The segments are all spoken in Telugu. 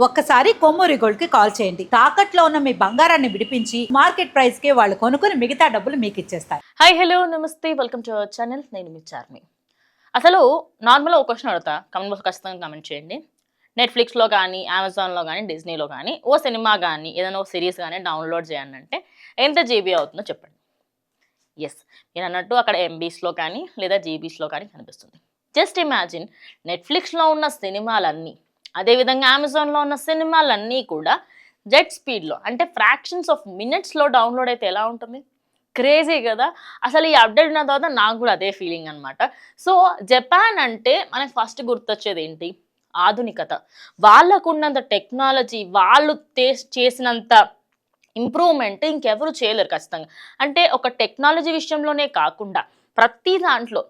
ఒక్కసారి కొమ్మూరి గోల్డ్ కి కాల్ చేయండి. తాకట్లో ఉన్న మీ బంగారాన్ని విడిపించి మార్కెట్ ప్రైస్ కి వాళ్ళు కొనుక్కుని మిగతా డబ్బులు మీకు ఇచ్చేస్తారు. హాయ్ హలో నమస్తే, వెల్కమ్ టు అవర్ ఛానల్. నేను మీ చార్మి. అసలు నార్మల్గా ఒక క్వశ్చన్ అడుగుతా, కమెంట్ బాక్స్ ఖచ్చితంగా కమెంట్ చేయండి. నెట్ఫ్లిక్స్లో కానీ, అమెజాన్లో కానీ, డిజ్నీలో కానీ ఓ సినిమా కానీ ఏదైనా ఓ సిరీస్ కానీ డౌన్లోడ్ చేయండి అంటే ఎంత జీబీ అవుతుందో చెప్పండి. ఎస్, నేను అన్నట్టు అక్కడ ఎంబీస్లో కానీ లేదా జీబీస్లో కానీ కనిపిస్తుంది. జస్ట్ ఇమాజిన్, నెట్ఫ్లిక్స్లో ఉన్న సినిమాలన్నీ, అదేవిధంగా అమెజాన్లో ఉన్న సినిమాలన్నీ కూడా జెట్ స్పీడ్లో అంటే ఫ్రాక్షన్స్ ఆఫ్ మినిట్స్లో డౌన్లోడ్ అయితే ఎలా ఉంటుంది? క్రేజీ కదా. అసలు ఈ అప్డేట్ ఉన్న తర్వాత నాకు కూడా అదే ఫీలింగ్ అనమాట. సో జపాన్ అంటే మనకు ఫస్ట్ గుర్తొచ్చేది ఏంటి? ఆధునికత. వాళ్ళకున్నంత టెక్నాలజీ, వాళ్ళు చేసినంత ఇంప్రూవ్మెంట్ ఇంకెవరు చేయలేరు ఖచ్చితంగా. అంటే ఒక టెక్నాలజీ విషయంలోనే కాకుండా ప్రతి దాంట్లో,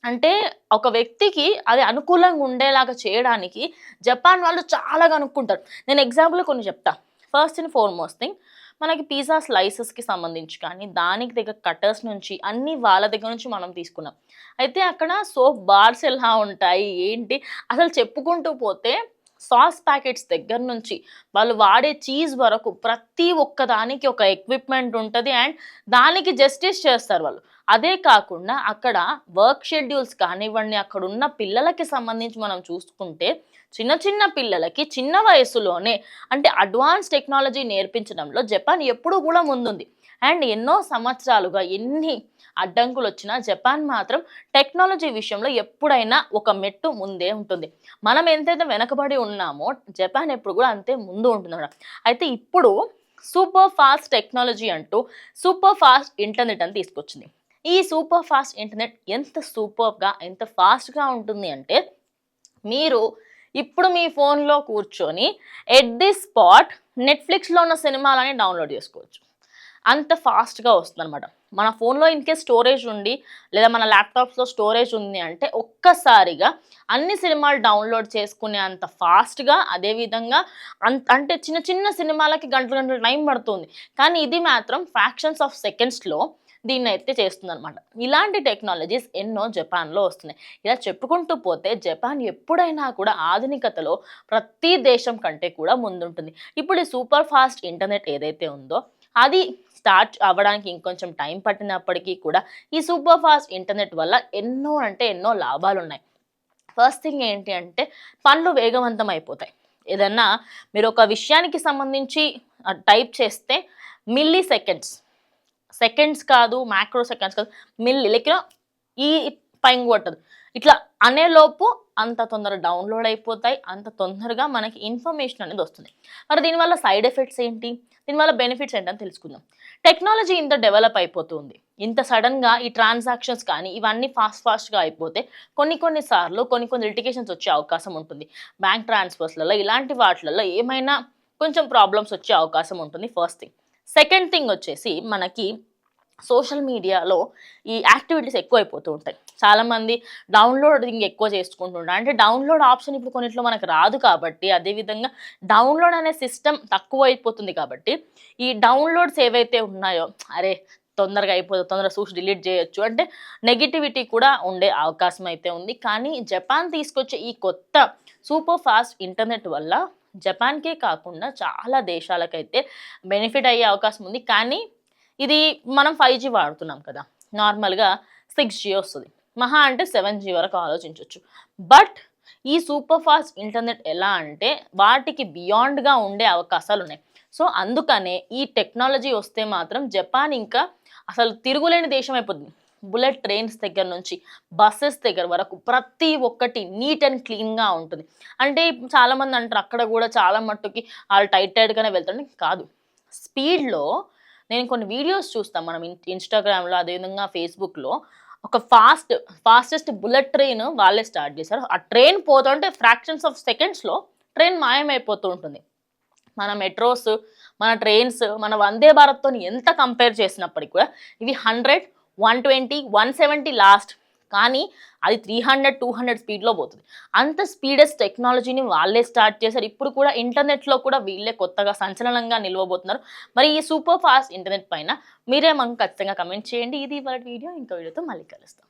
అంటే ఒక వ్యక్తికి అది అనుకూలంగా ఉండేలాగా చేయడానికి జపాన్ వాళ్ళు చాలా కనుక్కుంటారు. నేను ఎగ్జాంపుల్ కొన్ని చెప్తా. ఫస్ట్ అండ్ ఫార్మోస్ట్ థింగ్, మనకి పిజ్జా స్లైసెస్కి సంబంధించి కానీ దానికి దగ్గర కటర్స్ నుంచి అన్నీ వాళ్ళ దగ్గర నుంచి మనం తీసుకున్నాం. అయితే అక్కడ సోప్ బార్స్ ఎలా ఉంటాయి ఏంటి అసలు చెప్పుకుంటూ పోతే, సాస్ ప్యాకెట్స్ దగ్గర నుంచి వాళ్ళు వాడే చీజ్ వరకు ప్రతి ఒక్క దానికి ఒక ఎక్విప్మెంట్ ఉంటుంది అండ్ దానికి జస్టిస్ చేస్తారు వాళ్ళు. అదే కాకుండా అక్కడ వర్క్ షెడ్యూల్స్ కానివ్వండి, అక్కడ ఉన్న పిల్లలకి సంబంధించి మనం చూసుకుంటే చిన్న చిన్న పిల్లలకి చిన్న వయసులోనే అంటే అడ్వాన్స్ టెక్నాలజీ నేర్పించడంలో జపాన్ ఎప్పుడూ కూడా ముందుంది. అండ్ ఎన్నో సంవత్సరాలుగా ఎన్ని అడ్డంకులు వచ్చినా జపాన్ మాత్రం టెక్నాలజీ విషయంలో ఎప్పుడైనా ఒక మెట్టు ముందే ఉంటుంది. మనం ఎంతైతే వెనకబడి ఉన్నామో జపాన్ ఎప్పుడు కూడా అంతే ముందు ఉంటుంది. అయితే ఇప్పుడు సూపర్ ఫాస్ట్ టెక్నాలజీ అంటూ సూపర్ ఫాస్ట్ ఇంటర్నెట్ అని తీసుకొచ్చింది. ఈ సూపర్ ఫాస్ట్ ఇంటర్నెట్ ఎంత సూపర్గా ఎంత ఫాస్ట్గా ఉంటుంది అంటే, మీరు ఇప్పుడు మీ ఫోన్లో కూర్చొని ఎట్ ది స్పాట్ నెట్ఫ్లిక్స్లో ఉన్న సినిమాలని డౌన్లోడ్ చేసుకోవచ్చు. అంత ఫాస్ట్గా వస్తుంది అనమాట. మన ఫోన్లో ఇన్కేస్ స్టోరేజ్ ఉండి లేదా మన ల్యాప్టాప్స్లో స్టోరేజ్ ఉంది అంటే ఒక్కసారిగా అన్ని సినిమాలు డౌన్లోడ్ చేసుకునే అంత ఫాస్ట్గా, అదేవిధంగా అంటే చిన్న చిన్న సినిమాలకి గంటల గంటల టైం పడుతుంది. కానీ ఇది మాత్రం ఫ్రాక్షన్స్ ఆఫ్ సెకండ్స్లో దీన్ని అయితే చేస్తుంది అనమాట. ఇలాంటి టెక్నాలజీస్ ఎన్నో జపాన్లో వస్తున్నాయి. ఇలా చెప్పుకుంటూ పోతే జపాన్ ఎప్పుడైనా కూడా ఆధునికతలో ప్రతి దేశం కంటే కూడా ముందుంటుంది. ఇప్పుడు ఈ సూపర్ ఫాస్ట్ ఇంటర్నెట్ ఏదైతే ఉందో అది స్టార్ట్ అవ్వడానికి ఇంకొంచెం టైం పట్టినప్పటికీ కూడా ఈ సూపర్ ఫాస్ట్ ఇంటర్నెట్ వల్ల ఎన్నో అంటే ఎన్నో లాభాలు ఉన్నాయి. ఫస్ట్ థింగ్ ఏంటి అంటే, పనులు వేగవంతం అయిపోతాయి. ఏదన్నా మీరు ఒక విషయానికి సంబంధించి టైప్ చేస్తే మిల్లీ సెకండ్స్ కాదు, మైక్రో సెకండ్స్ కాదు, మిల్లీ లెక్కన ఈ పైన కొట్టదు. ఇట్లా అనేలోపు అంత తొందరగా డౌన్లోడ్ అయిపోతాయి, అంత తొందరగా మనకి ఇన్ఫర్మేషన్ అనేది వస్తుంది. మరి దీనివల్ల సైడ్ ఎఫెక్ట్స్ ఏంటి, దీనివల్ల బెనిఫిట్స్ ఏంటని తెలుసుకుందాం. టెక్నాలజీ ఇంత డెవలప్ అయిపోతుంది, ఇంత సడన్గా ఈ ట్రాన్సాక్షన్స్ కానీ ఇవన్నీ ఫాస్ట్గా అయిపోతే కొన్ని సార్లు కొన్ని లిటిగేషన్స్ వచ్చే అవకాశం ఉంటుంది. బ్యాంక్ ట్రాన్స్ఫర్స్లలో ఇలాంటి వాటిలలో ఏమైనా కొంచెం ప్రాబ్లమ్స్ వచ్చే అవకాశం ఉంటుంది. First thing. సెకండ్ థింగ్ వచ్చేసి, మనకి సోషల్ మీడియాలో ఈ యాక్టివిటీస్ ఎక్కువైపోతూ ఉంటాయి. చాలామంది డౌన్లోడింగ్ ఎక్కువ చేసుకుంటుంటారు. అంటే డౌన్లోడ్ ఆప్షన్ ఇప్పుడు కొన్నిట్లో మనకు రాదు కాబట్టి, అదేవిధంగా డౌన్లోడ్ అనే సిస్టమ్ తక్కువ అయిపోతుంది కాబట్టి ఈ డౌన్లోడ్స్ ఏవైతే ఉన్నాయో, అరే తొందరగా అయిపోతుంది, తొందరగా చూసి డిలీట్ చేయొచ్చు అంటే నెగిటివిటీ కూడా ఉండే అవకాశం అయితే ఉంది. కానీ జపాన్ తీసుకొచ్చే ఈ కొత్త సూపర్ ఫాస్ట్ ఇంటర్నెట్ వల్ల జపాన్కే కాకుండా చాలా దేశాలకైతే బెనిఫిట్ అయ్యే అవకాశం ఉంది. కానీ ఇది మనం 5G వాడుతున్నాం కదా, నార్మల్గా 6G వస్తుంది, మహా అంటే 7G వరకు ఆలోచించవచ్చు. బట్ ఈ సూపర్ ఫాస్ట్ ఇంటర్నెట్ ఎలా అంటే వాటికి బియాండ్గా ఉండే అవకాశాలు ఉన్నాయి. సో అందుకనే ఈ టెక్నాలజీ వస్తే మాత్రం జపాన్ ఇంకా అసలు తిరుగులేని దేశం అయిపోతుంది. బుల్లెట్ ట్రైన్స్ దగ్గర నుంచి బస్సెస్ దగ్గర వరకు ప్రతి ఒక్కటి నీట్ అండ్ క్లీన్గా ఉంటుంది. అంటే చాలామంది అంటారు అక్కడ కూడా చాలా మట్టుకి వాళ్ళు టైట్గానే వెళ్తారు. కాదు, స్పీడ్లో నేను కొన్ని వీడియోస్ చూస్తాను మనం ఇన్స్టాగ్రామ్లో, అదేవిధంగా ఫేస్బుక్లో. ఒక ఫాస్టెస్ట్ బుల్లెట్ ట్రైన్ వాళ్ళే స్టార్ట్ చేశారు. ఆ ట్రైన్ పోతుంటే ఫ్రాక్షన్స్ ఆఫ్ సెకండ్స్లో ట్రైన్ మాయమైపోతూ ఉంటుంది. మన మెట్రోస్, మన ట్రైన్స్, మన వందే భారత్తో ఎంత కంపేర్ చేసినప్పటికీ కూడా ఇవి 100, 120, 170 లాస్ట్. కానీ అది 300, 200 స్పీడ్లో పోతుంది. అంత స్పీడెస్ట్ టెక్నాలజీని వాళ్ళే స్టార్ట్ చేశారు. ఇప్పుడు కూడా ఇంటర్నెట్లో కూడా వీళ్ళే కొత్తగా సంచలనంగా నిలవబోతున్నారు. మరి ఈ సూపర్ ఫాస్ట్ ఇంటర్నెట్ పైన మీరేమో ఖచ్చితంగా కమెంట్ చేయండి. ఇది ఇవాళ వీడియో. ఇంకో వీడియోతో మళ్ళీ కలుస్తాం.